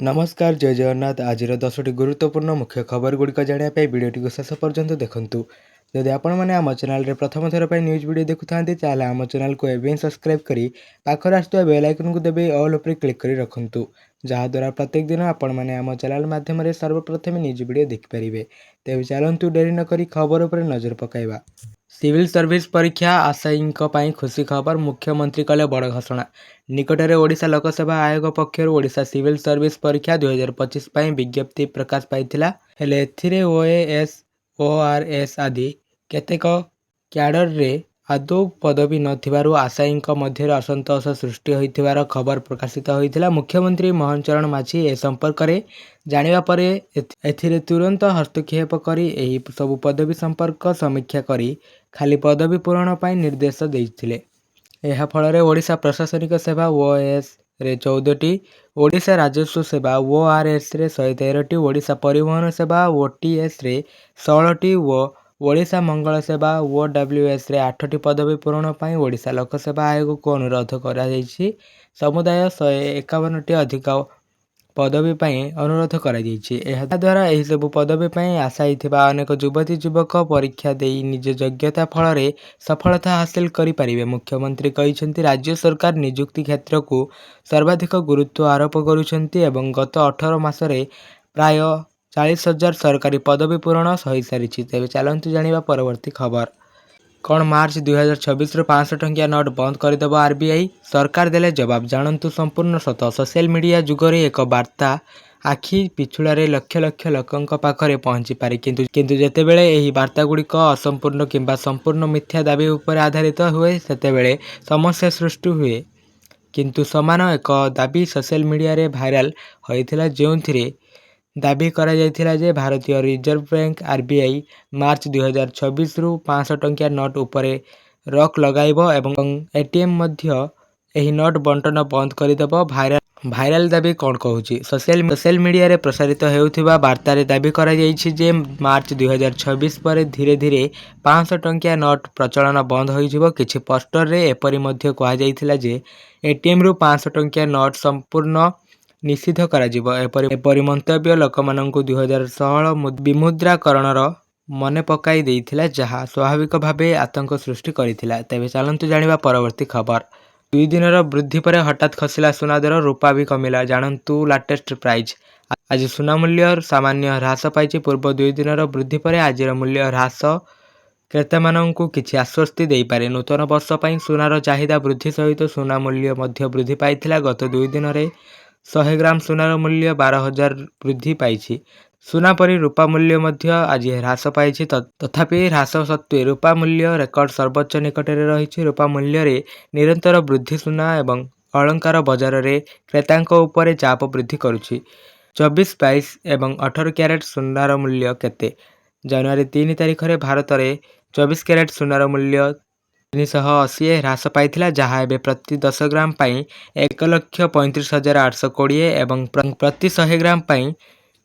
नमस्कार जय जगन्नाथ। आज 10टी गुरुत्वपूर्ण मुख्य खबर गुड़िक जानापी भिडियो शेष पर्यंत देखूँ। जदि आपण मैंने आम चैनल प्रथम थर पर न्यूज वीडियो देखुं ताल आम चैनल को एवं सब्सक्राइब करी पाखर आसुवा बेल आइकन को देवे ऑल उपर क्लिक कर रखुँ जहाद्वारा प्रत्येक दिन आपण मैंने आम चैनल माध्यम सर्वप्रथम न्यूज वीडियो देखिपारे। तेज चलतु डेरी नक खबर पर नजर पकाइबा। सिविल सर्विस परीक्षा आशायी खुशी खबर। मुख्यमंत्री कले बड़ घोषणा। निकटरे ओडिशा लोकसेवा आयोग पक्षर ओडिशा सिविल सर्विस परीक्षा 2025 विज्ञप्ति प्रकाश पाइथिला। हेले एथिरे ओएएस ओआरएस आदि केतेक क्याडर रे आदौ पदवी नथिबारु आशायी मध्य असंतोष सृष्टि होइथिबार खबर प्रकाशित होइथिला। मुख्यमंत्री मोहन चरण माझी ए संपर्क में जानिबा परे एथिरे तुरंत हस्तक्षेप करी एही सबु पदवी संपर्क समीक्षा करी खाली पदवी पूरण पाई निर्देश देइथिले। एहा फଳରେ ओडिशा प्रशासनिक सेवा ओएएस रे 14टी, ओडिशा राजस्व सेवा ओआरएस रे 113टी, ओडिशा परिवहन सेवा ओटीएस रे 16टी व ओडिशा मंगल सेवा ओडब्ल्यूएस रे 8टी पदवी पूरण पाई ओडिशा लोकसेवा आयोग को अनुरोध करा जायछि। समुदाय 151टी अधिक पदवी पाई अनुरोध करा जायछि। एहा द्वारा एही सब पदवी पाई आशायी थिबा अनेक युवती युवक परीक्षा देई निज योग्यता फल रे सफलता हासिल करि परिबे। मुख्यमंत्री कहिसेंति राज्य सरकार नियुक्ति क्षेत्र को सर्वाधिक गुरुत्व आरोप करुछंती एवं गत 18 मासरे प्राय 40,000 सरकारी पदवी पूरण हो सारी। तेज चलतु जानिबा परवर्ती खबर। कौन मार्च 2026 500 टंकिया नोट बंद करदेव आरबीआई? सरकार देले जवाब, जानतु संपूर्ण सत। सोशल मीडिया जुगरे एक वार्ता आखि पिछुड़े लक्ष लक्ष लोकों पाखरे पहुंची पारे, किंतु जेतेबेले एही वार्ता गुड़िक असंपूर्ण किंबा संपूर्ण मिथ्या दाबी उपर आधारित हुए सेतेबेले समस्या सृष्टि हुए। किंतु समान एक दाबी सोशल मीडिया रे भाइराल होइथिला, जेउथिरे दाबी करा जायथिला जे भारतीय रिजर्व बैंक आरबीआई मार्च 2026 रु 500 टंकिया नोट उपरे रॉक लगाइबो एवं एटीएम मध्य एही नोट बंटन बंद करदेव। भाइराल दाबी कौन कहूची? सोशल मीडिया रे प्रसारित हेउथिबा वार्ता रे दाबी करा जायछि जे मार्च 2026 पर धीरे धीरे 500 टंकिया नोट प्रचलन बंद होइजिबो। किछि पोस्टर रे एपरि मध्य कहा जायथिला जे एटीएम रु 500 टंकिया नोट संपूर्ण निषिद्ध कराजिबो। एपरि मंतव्य लोकमानंकु 2016 विमुद्राकरणर मने पकाई देइथिला, जहा स्वाभाविक भावे आतंक सृष्टि करिथिला। तेबे चलंतु जानिबा परवर्ती खबर। 2 दिनर वृद्धि पर हठात खसिला सुना दर, रूपा भी कमिला, जानतु लाटेस्ट प्राइस। आज सुना मूल्य सामान्य ह्रास पाइछि। पूर्व 2 दिनर वृद्धि पर आज मूल्य ह्रास क्रेता मानंकु किछि आश्वस्ति देई पारे। नूतन वर्ष पई सुनार चाहिदा वृद्धि सहित सुना मूल्य मध्य वृद्धि पाइथिला। गत 2 दिन रे 100 ग्राम सुनार मूल्य 12,000 वृद्धि पाइछि। सुना परी रूपा मूल्य मध्य आज ह्रास पाइछि। तथापि ह्रास सत्वे रूपा मूल्य रेकर्ड सर्वोच्च निकटरे रहिछि। रूपा मूल्य रे निरंतर वृद्धि सुना एवं अलंकार बजार रे क्रेतांक उपरे चाप वृद्धि करुछि। 24, 22 एवं 18 क्यारेट सुनार मूल्य केते? जनवरी 3 तारिख रे भारत रे 24 क्यारेट सुनार मूल्य 380 ह्रास पाइथिला, जहा एबे प्रति 10 ग्राम पाई 1,35,820 एवं प्रति 100 ग्राम पाई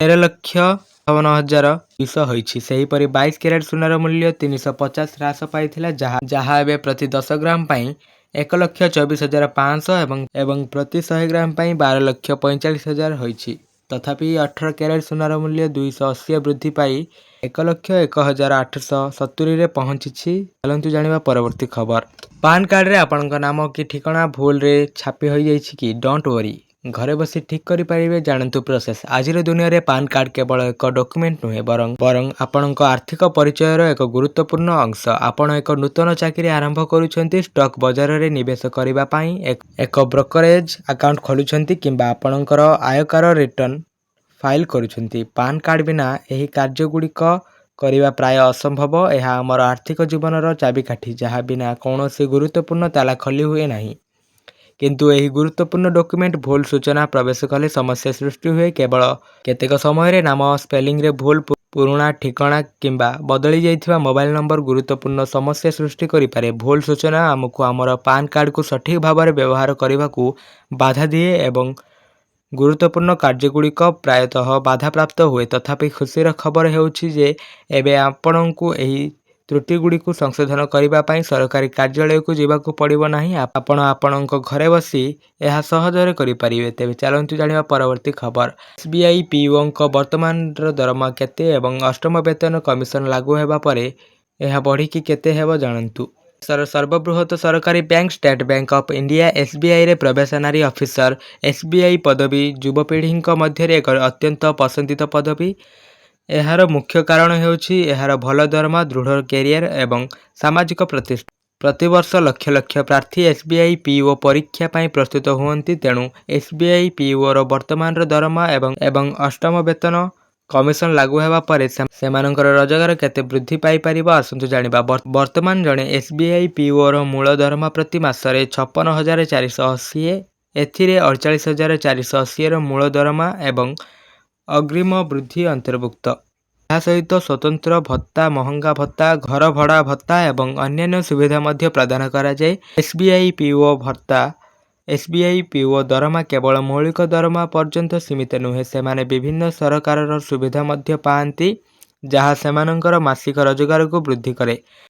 13,58,200 होइछि। सेहीपरि 22 क्यारेट सुनार मूल्य 350 ह्रास पाइथिला, जहा एबे प्रति 10 ग्राम पाई 1,24,500 एवं प्रति 100 ग्राम पाई 12,45,000 होइछि। तथापि 18 क्यारेट सुनार मूल्य 280 वृद्धि पाई 1,01,870 रे पहुंचिछि। चलंतु जानिबा परवर्ती खबर। पान कार्ड रे आपनक नाम कि ठिकाना भूल रे छापी होई जाइछि कि? डोंट वरी, घरे बसी ठीक करि पारिबे। जानतु प्रोसेस। आजिर दुनिया रे पान कार्ड केवल एक डॉक्यूमेंट नुहे, बरं आपनक आर्थिक परिचयर एक गुरुत्वपूर्ण अंश। आपण एक नूतन चाकरी आरंभ करूछंती, स्टॉक बाजार रे निवेश करिबा पाई एक ब्रोकरेज अकाउंट खोलुछंती, किंबा आपनकर आयकर रिटर्न फाइल करूछंती। पान कार्ड बिना एही कार्य गुड़िक करिबा प्राय असंभव। यह आमर आर्थिक जीवनर चाबिकाठी, जहा बिना कौनसी गुरुत्वपूर्ण ताला खोली हुए नहीं। किंतु एही गुरुत्वपूर्ण डॉक्यूमेंट भूल सूचना प्रवेश कले समस्या सृष्टि हुए। केवल केतेक समय नाम स्पेलिंग रे भूल, पुराणा ठिकाना किंबा बदली जाइथिबा मोबाइल नंबर गुरुत्वपूर्ण समस्या सृष्टि करि पारे। भूल सूचना आमको आमर पान कार्ड को सठिक भाव में व्यवहार करने को बाधा दिए एवं गुरुत्वपूर्ण कार्यगुड़िक प्रायतः बाधा प्राप्त हुए। तथापि खुशीर खबर हेउछि जे एबे आपणଙ୍କୁ एही ତ୍ରୁଟିଗୁଡ଼ିକୁ ସଂଶୋଧନ କରିବା ପାଇଁ ସରକାରୀ କାର୍ଯ୍ୟାଳୟକୁ ଯିବାକୁ ପଡ଼ିବ ନାହିଁ। ଆପଣ ଆପଣଙ୍କ ଘରେ ବସି ଏହା ସହଜରେ କରିପାରିବେ। ତେବେ ଚାଲନ୍ତୁ ଜାଣିବା ପରବର୍ତ୍ତୀ ଖବର। SBI ପିଇଓଙ୍କ ବର୍ତ୍ତମାନର ଦରମା କେତେ ଏବଂ ଅଷ୍ଟମ ବେତନ କମିଶନ ଲାଗୁ ହେବା ପରେ ଏହା ବଢ଼ିକି କେତେ ହେବ ଜାଣନ୍ତୁ। ଦେଶର ସର୍ବବୃହତ ସରକାରୀ bank state bank of India SBIରେ ପ୍ରବେଶନାରୀ ଅଫିସର SBI ପଦବୀ ଯୁବପିଢ଼ିଙ୍କ ମଧ୍ୟରେ ଏକ ଅତ୍ୟନ୍ତ ପସନ୍ଦିତ ପଦବୀ। ଏହାର ମୁଖ୍ୟ କାରଣ ହେଉଛି ଏହାର ଭଲ ଦରମା, ଦୃଢ଼ କ୍ୟାରିୟର ଏବଂ ସାମାଜିକ ପ୍ରତିଷ୍ଠା। ପ୍ରତିବର୍ଷ ଲକ୍ଷ ଲକ୍ଷ ପ୍ରାର୍ଥୀ SBI ପିଇଓ ପରୀକ୍ଷା ପାଇଁ ପ୍ରସ୍ତୁତ ହୁଅନ୍ତି। ତେଣୁ SBI ପିଇଓର ବର୍ତ୍ତମାନର ଦରମା ଏବଂ ଅଷ୍ଟମ ବେତନ କମିଶନ ଲାଗୁ ହେବା ପରେ ସେମାନଙ୍କର ରୋଜଗାର କେତେ ବୃଦ୍ଧି ପାଇପାରିବ ଆସନ୍ତୁ ଜାଣିବା। ବର୍ତ୍ତମାନ ଜଣେ SBI ପିଇଓର ମୂଳ ଦରମା ପ୍ରତି ମାସରେ 56,480। ଏଥିରେ 48,480ର ମୂଳ ଦରମା ଏବଂ ଅଗ୍ରିମ ବୃଦ୍ଧି ଅନ୍ତର୍ଭୁକ୍ତ। ଏହା ସହିତ ସ୍ୱତନ୍ତ୍ର ଭତ୍ତା, ମହଙ୍ଗା ଭତ୍ତା, ଘର ଭଡ଼ା ଭତ୍ତା ଏବଂ ଅନ୍ୟାନ୍ୟ ସୁବିଧା ମଧ୍ୟ ପ୍ରଦାନ କରାଯାଏ। SBI ପିଇଓ ଭତ୍ତା। SBI ପିଇଓ ଦରମା କେବଳ ମୌଳିକ ଦରମା ପର୍ଯ୍ୟନ୍ତ ସୀମିତ ନୁହେଁ। ସେମାନେ ବିଭିନ୍ନ ସରକାରର ସୁବିଧା ମଧ୍ୟ ପାଆନ୍ତି ଯାହା ସେମାନଙ୍କର ମାସିକ ରୋଜଗାରକୁ ବୃଦ୍ଧି କରେ।